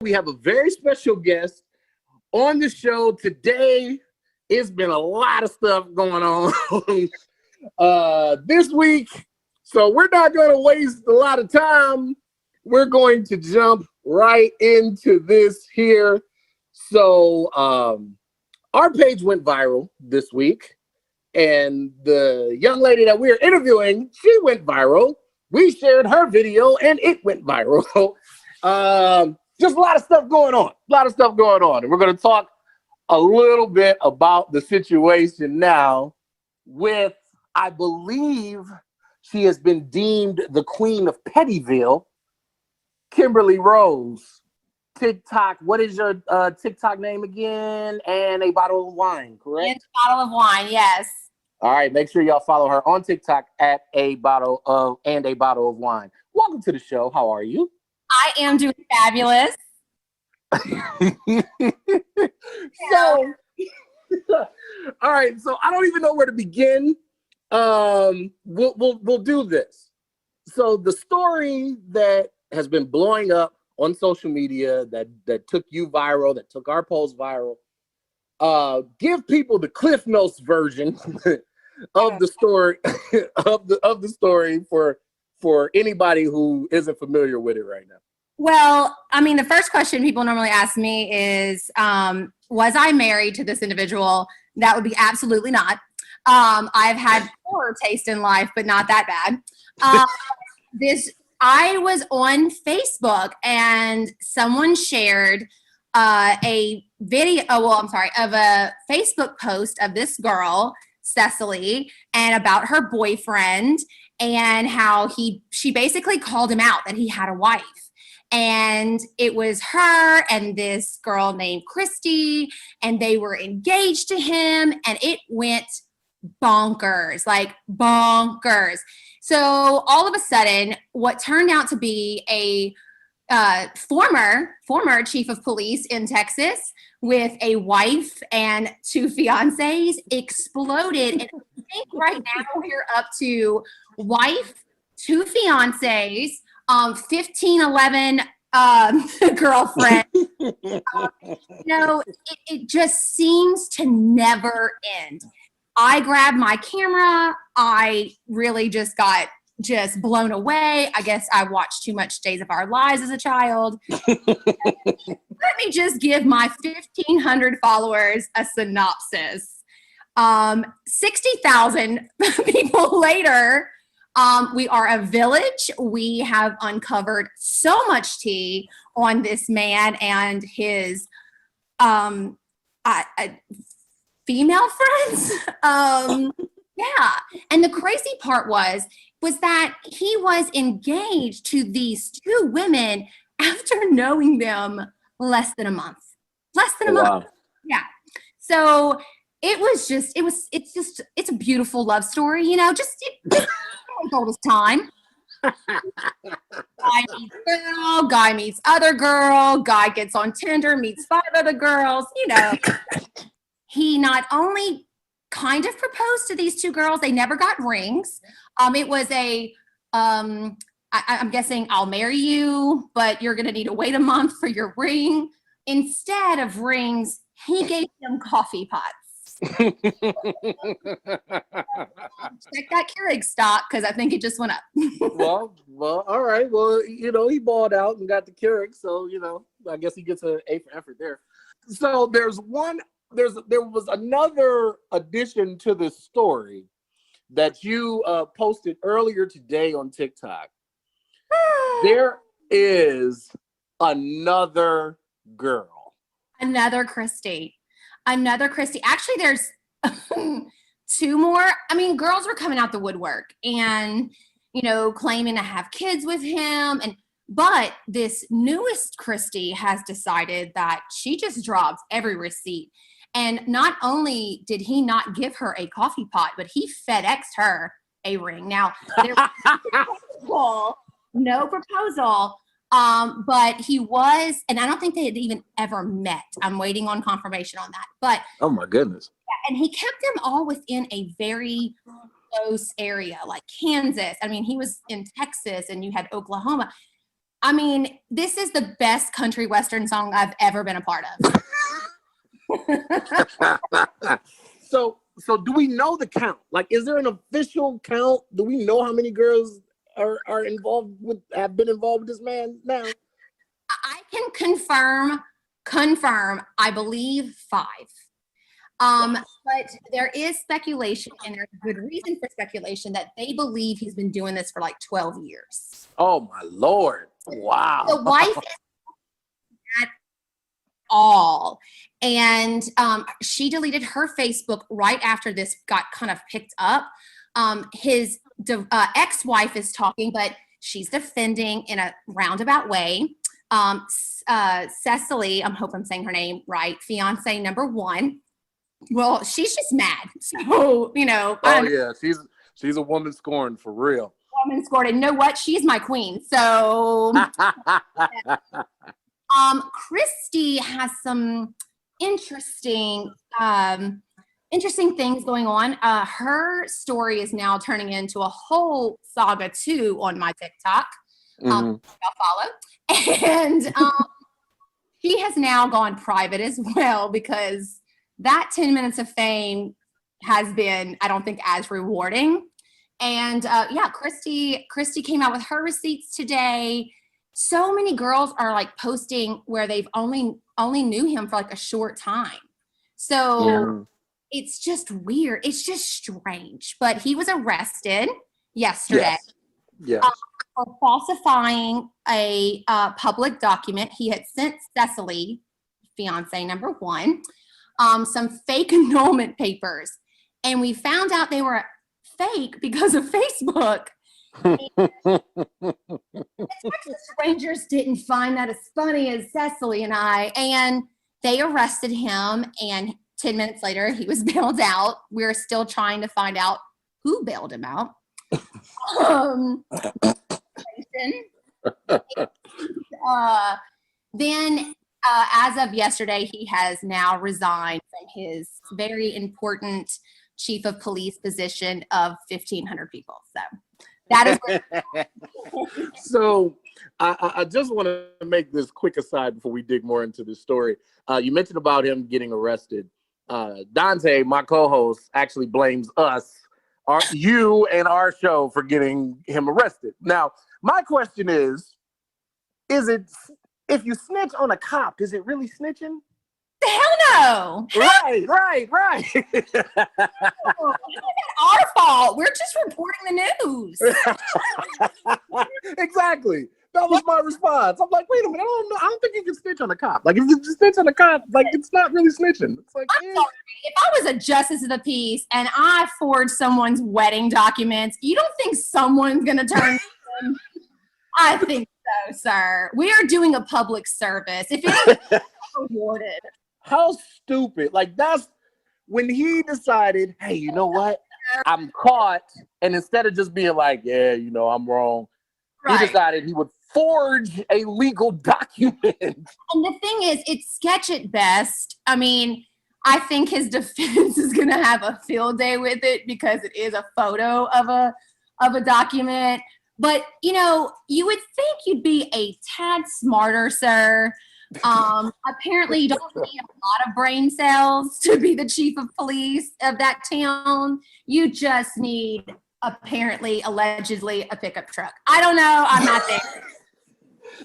we have a very special guest on the show today. It's been a lot of stuff going on this week, so we're not going to waste a lot of time. We're going to jump right into this here. So our page went viral this week, and the young lady that we're interviewing, she went viral. We shared her video and it went viral. Just a lot of stuff going on. And we're going to talk a little bit about the situation now with, I believe she has been deemed the queen of Pettyville, Kimberly Rose. TikTok, what is your TikTok name again? And a bottle of wine, correct? And a bottle of wine, yes. All right, make sure y'all follow her on TikTok at a bottle of wine. Welcome to the show. How are you? I am doing fabulous. So, all right. So I don't even know where to begin. We'll do this. So the story that has been blowing up on social media that took you viral, that took our post viral. Give people the Cliff Notes version of the story of the story for anybody who isn't familiar with it right now. Well, I mean, the first question people normally ask me is, was I married to this individual? That would be absolutely not. I've had poor taste in life, but not that bad. I was on Facebook and someone shared a video, of a Facebook post of this girl, Cecily, and about her boyfriend and how she basically called him out that he had a wife. And it was her and this girl named Christy, and they were engaged to him, and it went bonkers, like bonkers. So all of a sudden, what turned out to be a former chief of police in Texas with a wife and 2 fiancés exploded. And I think right now we're up to wife, 2 fiancés, 1511 girlfriend. It just seems to never end. I grabbed my camera. I really just got blown away. I guess I watched too much Days of Our Lives as a child. Let me just give my 1,500 followers a synopsis. 60,000 people later, we are a village. We have uncovered so much tea on this man and his female friends. Yeah. And the crazy part was that he was engaged to these 2 women after knowing them less than a month. Wow. Yeah. So it's a beautiful love story, all this time. Guy meets girl, guy meets other girl, guy gets on Tinder, meets 5 other girls, He not only kind of proposed to these 2 girls, they never got rings. It was I'm guessing I'll marry you, but you're going to need to wait a month for your ring. Instead of rings, he gave them coffee pots. Check that Keurig stock because I think it just went up. well, all right. Well, he balled out and got the Keurig, so I guess he gets an A for effort there. So there was another addition to this story that you posted earlier today on TikTok. There is another girl. Another Christy. Actually, there's 2 more. I mean, girls were coming out the woodwork and, claiming to have kids with him. But this newest Christy has decided that she just drops every receipt. And not only did he not give her a coffee pot, but he FedExed her a ring. Now, there was no proposal, but he was, and I don't think they had even ever met. I'm waiting on confirmation on that. But oh my goodness. And he kept them all within a very close area, like Kansas. I mean, he was in Texas and you had Oklahoma. I mean, this is the best country western song I've ever been a part of. So do we know the count? Like, is there an official count? Do we know how many girls are have been involved with this man now? I can confirm, I believe 5. But there is speculation, and there's good reason for speculation, that they believe he's been doing this for like 12 years. Oh my Lord. Wow. The wife is at all. And she deleted her Facebook right after this got kind of picked up. His ex-wife is talking, but she's defending in a roundabout way. Cecily, I hope I'm saying her name right, fiance number 1. Well, she's just mad. So, yeah, she's a woman scorned for real. Woman scorned. And you know what? She's my queen. So Christy has some interesting things going on. Her story is now turning into a whole saga too on my TikTok. I'll follow. And he has now gone private as well, because that 10 minutes of fame has been, I don't think, as rewarding. And Christy came out with her receipts today. So many girls are like posting where they've only knew him for like a short time. So it's just weird. It's just strange. But he was arrested yesterday. Yes. For falsifying a public document. He had sent Cecily, fiance number 1, some fake annulment papers. And we found out they were fake because of Facebook. Strangers didn't find that as funny as Cecily and I. And they arrested him. And 10 minutes later, he was bailed out. We're still trying to find out who bailed him out. Then as of yesterday, he has now resigned from his very important chief of police position of 1,500 people. So that is So I just want to make this quick aside before we dig more into this story. You mentioned about him getting arrested. Dante, my co-host, actually blames us, you and our show, for getting him arrested. Now, my question is it, if you snitch on a cop, is it really snitching? Hell no. Right. It's our fault. We're just reporting the news. Exactly. That was my response. I'm like, wait a minute, I don't think you can snitch on a cop. Like, if you just snitch on a cop, like, it's not really snitching. It's like, I'm sorry. If I was a justice of the peace and I forged someone's wedding documents, you don't think someone's gonna turn them? I think so, sir. We are doing a public service. If it is rewarded. How stupid. Like, that's when he decided, hey, you know what? I'm caught. And instead of just being like, yeah, I'm wrong, he decided he would forge a legal document. And the thing is, it's sketch at best. I mean, I think his defense is going to have a field day with it because it is a photo of a document. But, you would think you'd be a tad smarter, sir. Apparently you don't need a lot of brain cells to be the chief of police of that town. You just need, allegedly, a pickup truck. I don't know. I'm not there.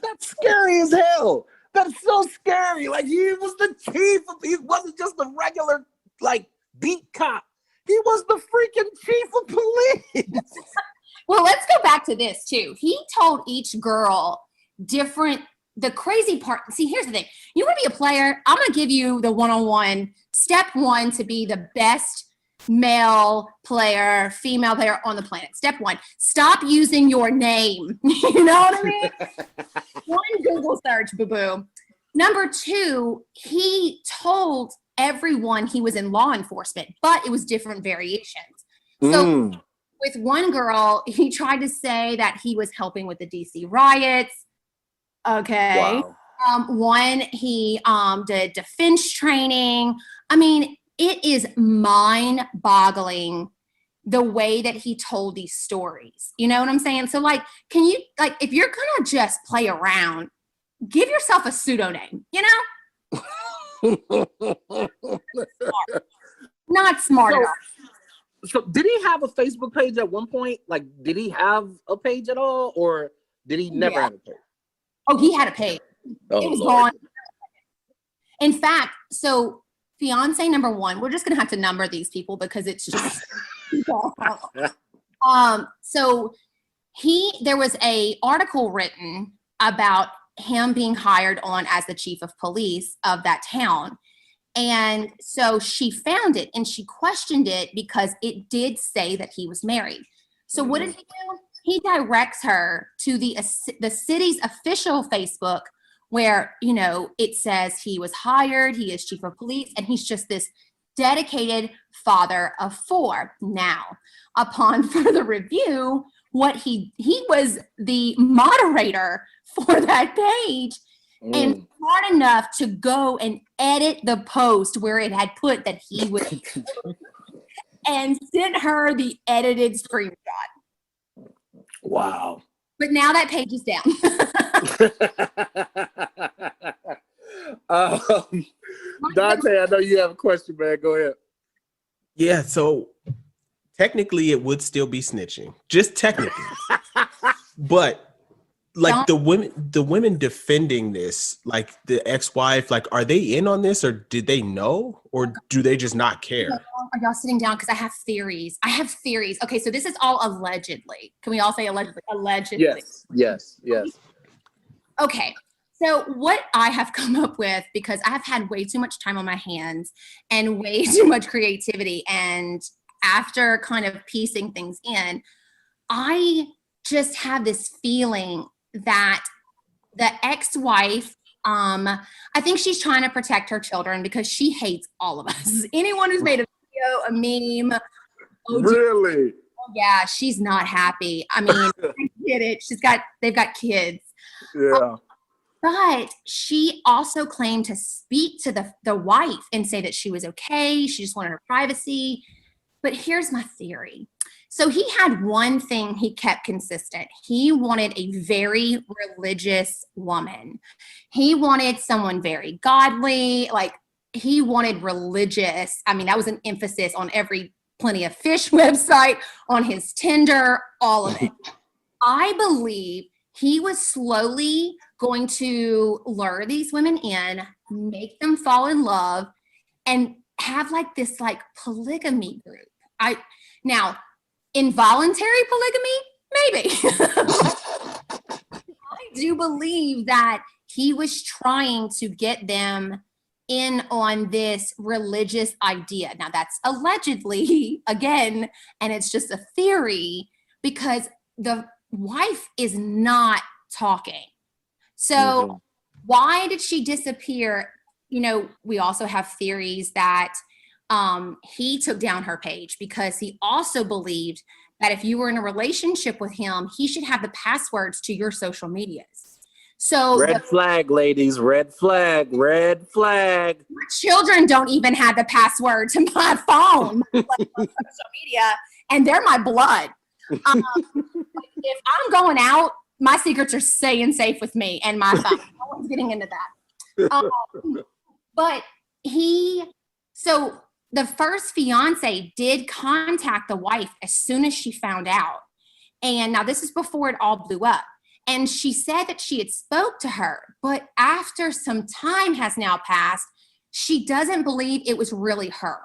That's scary as hell. That's so scary. Like, he was the chief he wasn't just a regular, like, beat cop. He was the freaking chief of police. Well, let's go back to this too. He told each girl the crazy part. See, here's the thing. You want to be a player? I'm going to give you the one-on-one. Step 1 to be the best male player, female player on the planet. Step 1, stop using your name. You know what I mean? 1 Google search, boo-boo. Number 2, he told everyone he was in law enforcement, but it was different variations. So with one girl, he tried to say that he was helping with the DC riots. Okay. Wow. One, he did defense training. I mean, it is mind-boggling the way that he told these stories. You know what I'm saying? So like, can you, like, if you're gonna just play around, give yourself a pseudonym, you know? Not smart enough. So did he have a Facebook page at one point? Like, did he have a page at all, or did he never have a page? Oh, he had a page. Oh, it was Lord. gone. In fact, so fiance number one, we're just gonna have to number these people because it's just so there was a article written about him being hired on as the chief of police of that town. And so she found it and she questioned it because it did say that he was married. So what did he do? He directs her to the city's official Facebook where, you know, it says he was hired, he is chief of police, and he's just this dedicated father of 4. Now, upon further review, he was the moderator for that page and smart enough to go and edit the post where it had put that he was and sent her the edited screenshot. Wow. But now that page is down. Dante, I know you have a question, man. Go ahead. Yeah, so technically it would still be snitching. Just technically. But like the women defending this, like the ex-wife, like, are they in on this, or did they know, or do they just not care? Are y'all sitting down? Because I have theories. Okay, so this is all allegedly. Can we all say allegedly? Allegedly. Yes. Okay, so what I have come up with, because I have had way too much time on my hands and way too much creativity, and after kind of piecing things in, I just have this feeling that the ex-wife, I think she's trying to protect her children because she hates all of us. Anyone who's made a video, a meme. Really? Yeah, she's not happy. I mean, I get it. They've got kids. Yeah. But she also claimed to speak to the wife and say that she was okay. She just wanted her privacy. But here's my theory. So he had one thing he kept consistent. He wanted a very religious woman. He wanted someone very godly. Like, he wanted religious. I mean, that was an emphasis on every Plenty of Fish website, on his Tinder, all of it. I believe he was slowly going to lure these women in, make them fall in love, and have like this like polygamy group. Now, involuntary polygamy, maybe. I do believe that he was trying to get them in on this religious idea. Now, that's allegedly, again, and it's just a theory because the wife is not talking. So why did she disappear? You know, we also have theories that he took down her page because he also believed that if you were in a relationship with him, he should have the passwords to your social medias. So red flag, ladies, red flag. My children don't even have the password to my phone, like on social media, and they're my blood. If I'm going out, my secrets are staying safe with me and my phone. No one's getting into that. But so the first fiance did contact the wife as soon as she found out. And now this is before it all blew up. And she said that she had spoke to her, but after some time has now passed, she doesn't believe it was really her.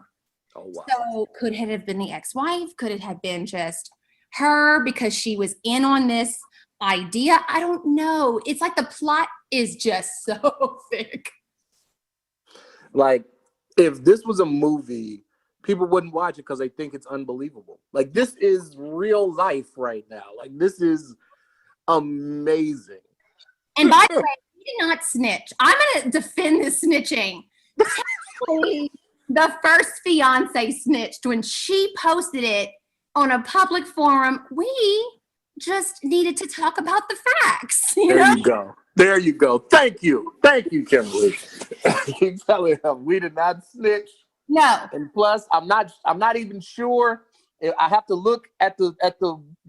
Oh, wow. So could it have been the ex-wife? Could it have been just her because she was in on this idea? I don't know. It's like the plot is just so thick. Like, if this was a movie, people wouldn't watch it because they think it's unbelievable. Like, this is real life right now. Like, this is amazing. And by the way, he did not snitch. I'm going to defend this snitching. Technically, the first fiance snitched when she posted it on a public forum. We just needed to talk about the facts. There you go. Thank you, Kimberly. You telling him we did not snitch. No. And plus, I'm not even sure I have to look at the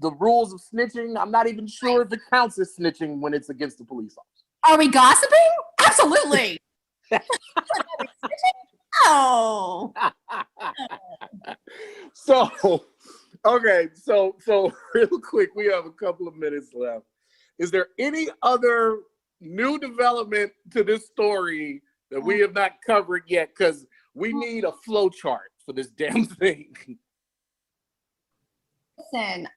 rules of snitching. I'm not even sure if it counts as snitching when it's against the police officer. Are we gossiping? Absolutely. Oh. So, okay, so real quick, we have a couple of minutes left. Is there any other new development to this story that we have not covered yet? Because we need a flow chart for this damn thing. Listen,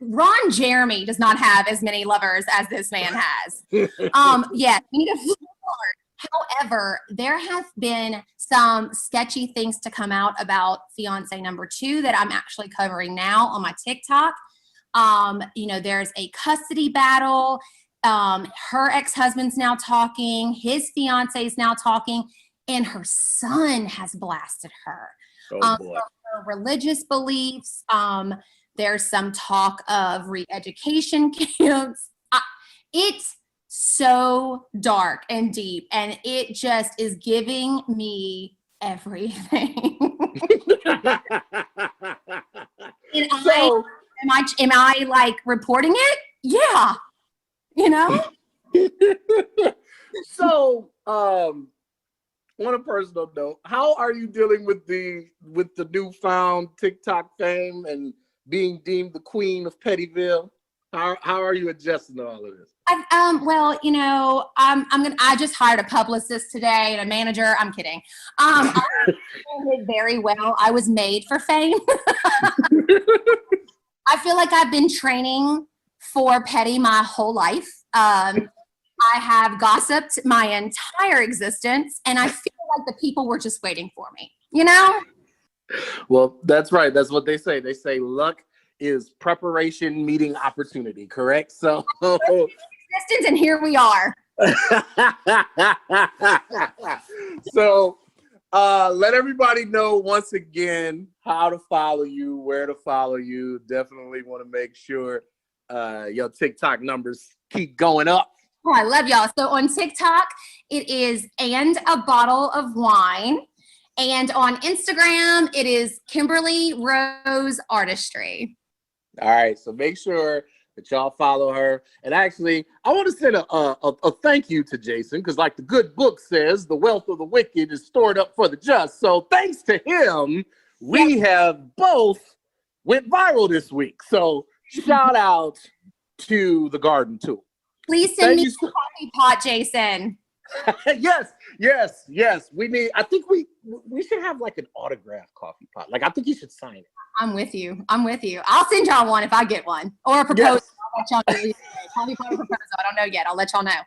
Ron Jeremy does not have as many lovers as this man has. Yeah, we need a flow chart. However, there have been some sketchy things to come out about fiance number 2 that I'm actually covering now on my TikTok. There's a custody battle. Her ex-husband's now talking. His fiance is now talking. And her son has blasted her. Oh, boy. Her religious beliefs. There's some talk of re-education camps. It's so dark and deep, and it just is giving me everything. Am I like reporting it? Yeah. So, on a personal note, how are you dealing with the newfound TikTok fame and being deemed the queen of Pettyville? How are you adjusting to all of this? I just hired a publicist today and a manager. I'm kidding. I did very well. I was made for fame. I feel like I've been training for petty my whole life. I have gossiped my entire existence, and I feel like the people were just waiting for me, Well, that's right. That's what they say. They say luck is preparation meeting opportunity, correct? So existence, and here we are. So let everybody know once again how to follow you, where to follow you. Definitely want to make sure your TikTok numbers keep going up. Oh, I love y'all. So on TikTok, it is "and a bottle of wine." And on Instagram, it is Kimberly Rose Artistry. All right. So make sure that y'all follow her. And actually, I want to send a thank you to Jason, because like the good book says, the wealth of the wicked is stored up for the just. So thanks to him, we have both went viral this week. So shout out to the garden tool. Please send me a coffee pot, Jason. Yes. I think we should have like an autographed coffee pot. Like, I think you should sign it. I'm with you. I'll send y'all one if I get one, or a proposal. Yes. I'll let y'all know. Coffee pot or proposal. I don't know yet. I'll let y'all know.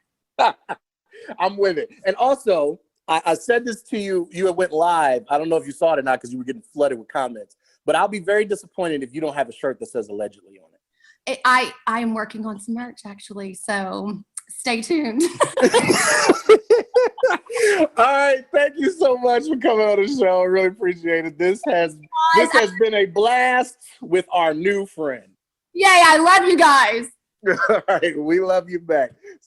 I'm with it. And also, I said this to you. You went live. I don't know if you saw it or not because you were getting flooded with comments. But I'll be very disappointed if you don't have a shirt that says allegedly on it. I am working on some merch actually, so stay tuned. All right, thank you so much for coming on the show. I really appreciate it. This has been a blast with our new friend. Yay, I love you guys. All right, we love you back.